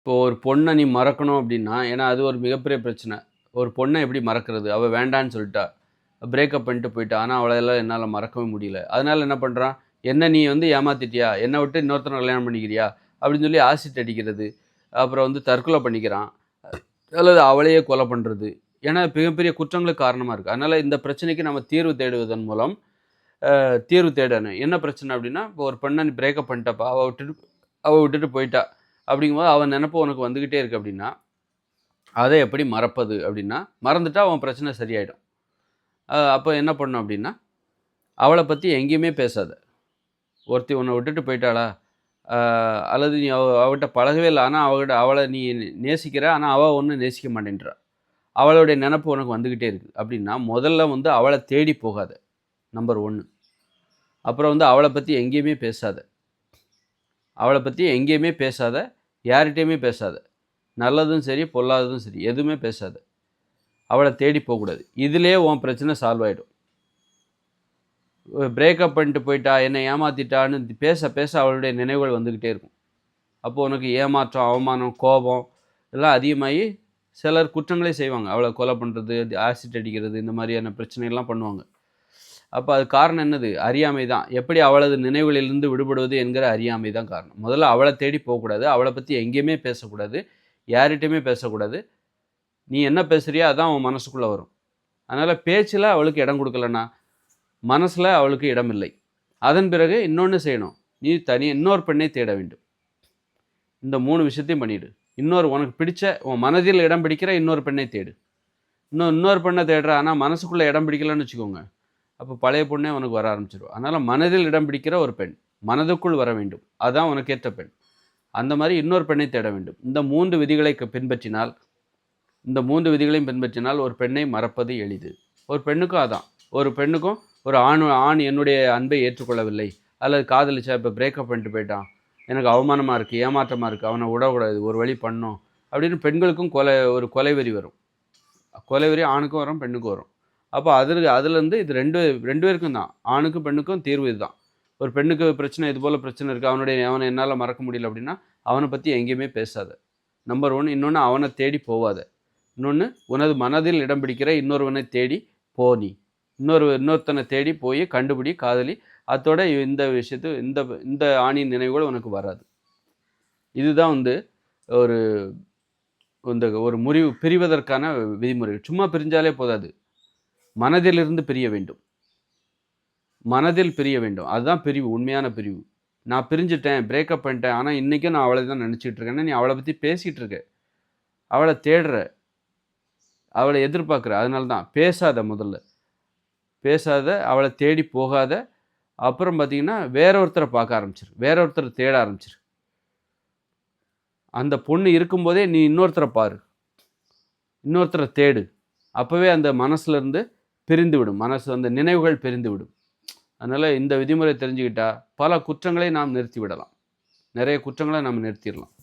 இப்போ ஒரு பொண்ண நீ மறக்கணும் அப்படின்னா, ஏன்னா அது ஒரு மிகப்பெரிய பிரச்சனை. ஒரு பொண்ண எப்படி மறக்கிறது? அவ வேண்டான்னு சொல்லிட்டா. பிரேக்கப் பண்ணிட்டு போயிட்டா. ஆனா அவளெல்லாம் என்னால மறக்கவே முடியல. அதனால என்ன பண்றான்? "என்ன நீ வந்து ஏமாத்திட்டியா? என்ன விட்டு இன்னொருத்தன கல்யாணம் பண்ணிக்கிறியா?" அப்படின்னு சொல்லி ஆசிட் அடிக்கிறது. அப்புறம் வந்து தற்கொலை பண்ணிக்கிறான். அல்லது அவளையே கொலை பண்றது. ஏன்னா மிகப்பெரிய குற்றங்களுக்கு காரணமா இருக்கு. அதனால இந்த பிரச்சனைக்கு நம்ம தீர்வு தேடுவதன் மூலம் தீர்வு தேடணும். என்ன பிரச்சனை அப்படின்னா, இப்போ ஒரு பெண்ண நீ பிரேக்கப் பண்ணிட்டப்பா. அவ விட்டுட்டு போயிட்டா. அப்படிங்கும்போது அவ நெனப்பு உனக்கு வந்துகிட்டே இருக்கு அப்படின்னா, அத எப்படி மறப்பது அப்படின்னா, மறந்துட்டா உன் பிரச்சனை சரியாயிடும். அப்ப என்ன பண்ணணும் அப்படின்னா, அவள பத்தி எங்கேயுமே பேசாத. ஒருத்தி உன்ன விட்டுட்டு போயிட்டாளா? அ அல்லது நீ அவட்ட பழகவே இல்ல. ஆனா அவள நீ நேசிக்கிற. ஆனா அவ உன்ன நேசிக்க மாட்டேன்றா. அவளுடைய நெனப்பு உனக்கு வந்துகிட்டே இருக்கு. அப்படின்னா, முதல்ல வந்து அவள தேடி போகாத. நம்பர் 1. அப்புறம் வந்து அவள பத்தி எங்கேயுமே பேசாத. அவள பத்தி எங்கேயுமே பேசாத. யார்ட்டயுமே பேசாத. நல்லதும் சரி, பொல்லாததும் சரி. எதுவுமே பேசாத. அவள தேடி போக்கூடாது. இதிலேயே உன் பிரச்சனை சால்வ் ஆயிடும். பிரேக்கப் பண்ணிட்டு போயிட்டா, என்னை ஏமாத்திட்டான்னு பேச, பேச அவளுடைய நினைவுகள் வந்துகிட்டே இருக்கும். அப்போ உனக்கு ஏமாற்றம், அவமானம், கோபம் இதெல்லாம் அதிகமாகி சிலர் குற்றங்களே செய்வாங்க. அவள கொலை பண்றது, ஆசிட் அடிக்கிறது இந்த மாதிரியான பிரச்சனைகள்லாம் பண்ணுவாங்க. அப்ப அது காரணம் என்னது? அறியாமை தான். எப்படி அவளது நினைவுகளிலிருந்து விடுபடுவது என்கிற அறியாமை தான் காரணம். முதல்ல அவள தேடி போக்கூடாது. அவள பத்தி எங்கேயுமே பேசக்கூடாது. யார்ட்டயுமே பேசக்கூடாது. நீ என்ன பேசுறியோ அதான் உன் மனசுக்குள்ள வரும். அதனால பேச்சுல அவளுக்கு இடம் குடுக்கலன்னா, மனசுல அவளுக்கு இடமில்லை. அதன் பிறகு இன்னொன்னு செய்யணும். நீ இன்னொரு பெண்ணை தேட வேண்டும். இந்த 3 விஷயத்தையும் பண்ணிடு. உனக்கு பிடிச்ச உன் மனதில் இடம் பிடிக்கிற இன்னொரு பெண்ணை தேடு. இன்னொரு பெண்ண தேடுற ஆனா மனசுக்குள்ள இடம் பிடிக்கலன்னு வச்சுக்கோங்க. அப்ப பழைய பொண்ணே உனக்கு வர ஆரம்பிச்சுரும். அதனால மனதில் இடம் பிடிக்கிற ஒரு பெண். மனதுக்குள் வர வேண்டும். அதான் உனக்கேற்ற பெண். அந்த மாரி இன்னொரு பெண்ணை தேட வேண்டும். இந்த 3 விதிகளை பின்பற்றினால் இந்த 3 விதிகளையும் பின்பற்றினால் ஒரு பெண்ணை மறப்பது எளிது. ஒரு பெண்ணுக்கும் அதான். ஒரு பெண்ணுக்கும் ஒரு ஆண் என்னுடைய அன்பை ஏற்றுக்கொள்ளவில்லை. அல்லது காதலிச்சா இப்ப பிரேக்கப் பண்ணிட்டு போயிட்டான். எனக்கு அவமானமா இருக்கு, ஏமாற்றமா இருக்கு. அவன விடக்கூடாது. ஒரு வழி பண்ணணும். அப்படின்னு பெண்களுக்கும் ஒரு கொலைவெறி வரும். கொலைவெறி ஆணுக்கும் வரும், பெண்ணுக்கும் வரும். அப்போ அதுலேருந்து இது 2 பேருக்கும் தான். ஆணுக்கும் பெண்ணுக்கும் தீர்வு இதுதான். ஒரு பெண்ணுக்கு பிரச்சனை இது போல பிரச்சனை இருக்கு. அவன என்னால மறக்க முடியல அப்படின்னா, அவன பத்தி எங்கேயுமே பேசாத. நம்பர் 1. இன்னொன்னு அவன தேடி போவாத. இன்னொன்னு உனது மனதில் இடம் பிடிக்கிற இன்னொருவனை தேடி போ நீ. இன்னொருத்தனை தேடி போய் கண்டுபிடி, காதலி. அத்தோட இந்த விஷயத்து இந்த இந்த ஆணின் நினைவுகள் உனக்கு வராது. இதுதான் வந்து ஒரு ஒரு முறிவு பிரிவதற்கான விதிமுறைகள். சும்மா பிரிஞ்சாலே போதாது. மனதிலிருந்து பிரிய வேண்டும். மனதில் பிரிய வேண்டும். அதுதான் பிரிவு, உண்மையான பிரிவு. நான் பிரிஞ்சுட்டேன், பிரேக்கப் பண்ணிட்டேன். ஆனா இன்னைக்கும் நான் அவள தான் நெனச்சுட்டு இருக்கேன்னா, நீ அவள பத்தி பேசிட்டு இருக்க. அவள தேடுற. அவள எதிர்பார்க்குற. அதனால தான். பேசாத முதல்ல. பேசாத, அவள தேடி போகாத. அப்புறம் பார்த்தீங்கன்னா, வேற ஒருத்தர பார்க்க ஆரம்பிச்சுரு. வேற ஒருத்தர தேட ஆரம்பிச்சுரு. அந்த பொண்ணு இருக்கும்போதே நீ இன்னொருத்தர பாரு. இன்னொருத்தர தேடு. அப்பவே அந்த மனசுலருந்து பிரிந்துவிடும். அந்த நினைவுகள் பிரிந்துவிடும். அதனால இந்த விதிமுறை தெரிஞ்சுக்கிட்டா, பல குற்றங்களை நாம் நிறுத்திவிடலாம். நெறைய குற்றங்கள நம்ம நிறுத்திறலாம்.